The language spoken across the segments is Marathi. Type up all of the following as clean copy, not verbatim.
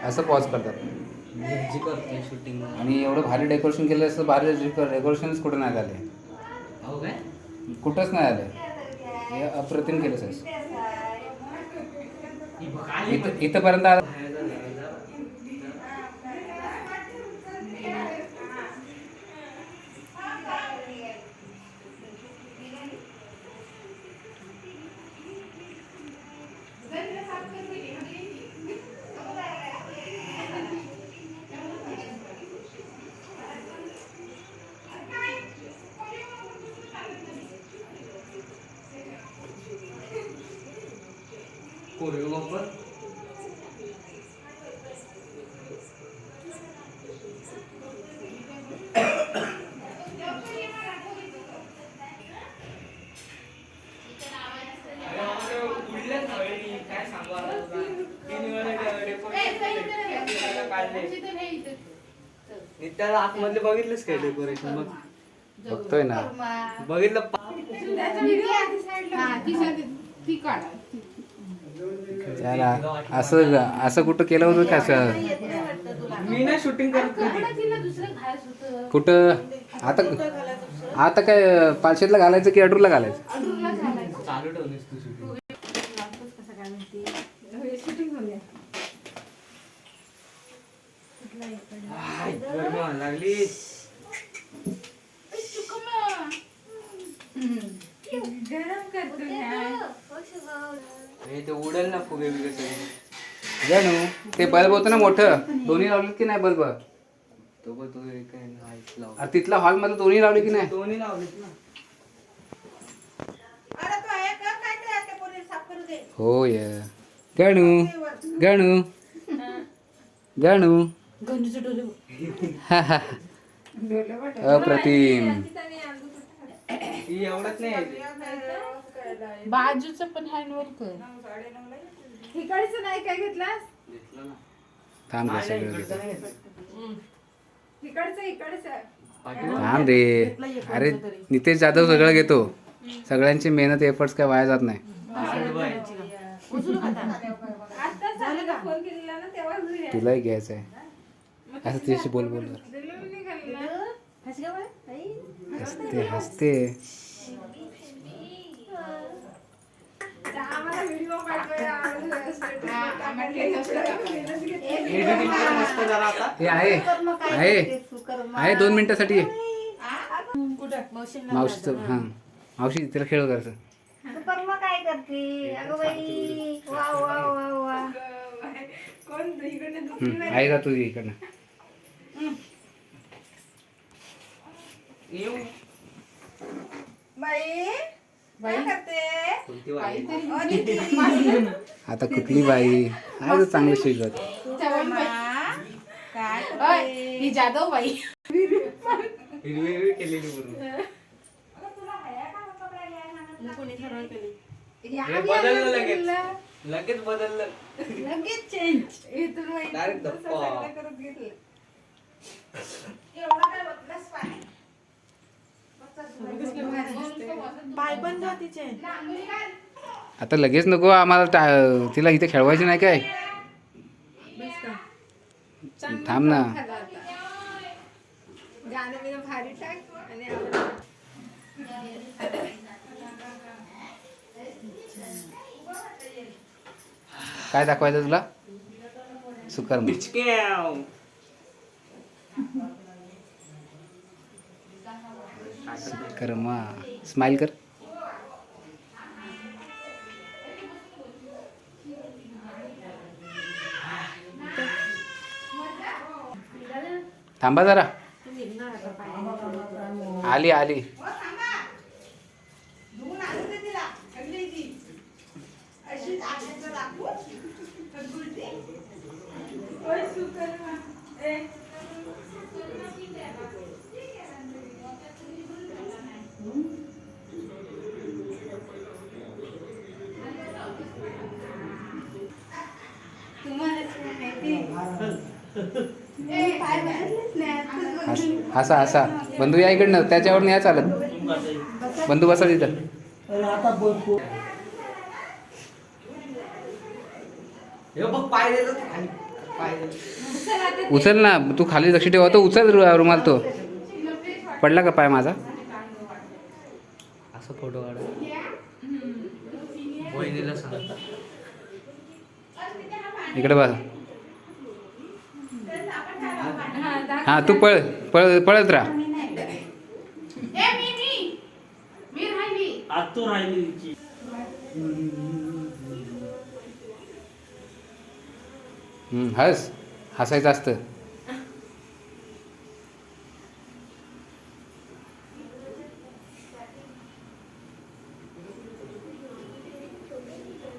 असं पॉज करतात. जी करतोय शूटिंग. आणि एवढं भारी डेकोरेशन केलं असतं. भारी डेकोरेशनच कुठं नाही झाले. हो काय कुठंच नाही आलं. हे अप्रतिम केलं सर. इथंपर्यंत आलं. कोरिओग्राफर त्याला आतमधले बघितलंच काय डेकोरेशन? मग बघतोय ना. बघितलं त्याला असं असं कुठं केलं होतं का असं? मी ना शूटिंग करत कुठं आता आता काय पालशेतला घालायचं की अडूरला घालायचं? चालू ठेवलीस तू शूटिंग. लागली ते उडेल ना फुगे बिगे सगळे. जाणू ते बल्ब होतं ना मोठं, दोन्ही लावलेत की नाही बल्ब? तो पण तो एक आहे ना, आईच लावला. अरे तिथला हॉल मध्ये दोन्ही लावले की नाही? दोन्ही लावलेत ना. हो ये गणू गणू गणू अप्रतिम. ही एवढंच नाही बाजूचं पण हँडवर कर. इकडचं नाही काय घेतलास? घेतलं ना. थांब रे सगळं घेतो. इकडचं थांब रे. अरे नितेश जाधव सगळं घेतो. सगळ्यांची मेहनत एफर्ट्स काय वाया जात नाही. तुलाही घ्यायचं आहे असं तिच्याशी बोल बोल. हसते हसते. एडिटिंग कर मस्त जरा आता. हे आहे 2 मिनिटासाठी. मावशीचं हां मावशी तिला खेळ करायचं. सुकर्मा काय करते? अगं बाई वा वा वा वा. आहे का तुझी इकडनं? येऊ. कोणती वाली? आता कुठली बाई आहे चांगलं शिकत. ही जाधव बाई. हिरवी हिरवी केलेली पूर्ण. हे बदललं लगेच. लगेच बदललं. लगेच चेंज. डायरेक्ट धप्पा. पाय पण जातीचे. आता लगेच नको आम्हाला तिला इथे खेळवायची नाही काय? थांब ना. गाणं बिणं भारी टाक आणि काय दाखवायचं तुला? सुकर्म. बिचक्याव. सुकर्मा. स्माइल कर. थांबा जरा. आली आली. हसा हसा. बंधू या इकडनं त्याच्यावर नाही चालत. बंधू बसा तिथं. हे बघ पाय दिलं खाली. चल आता उचल ना, तू खाली लक्ष ठेवा तो उचल रुमाल तो. पडला का पाय माझा? असं फोटो काढा. वहिनीला सांग. इकडे बघ. हा, दाखव. हा तू पळत राहा. आज तो राहिली तिची. हसायचं असतं.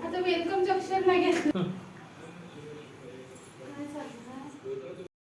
आता वेलकमचं अक्षर नाही घेतलं.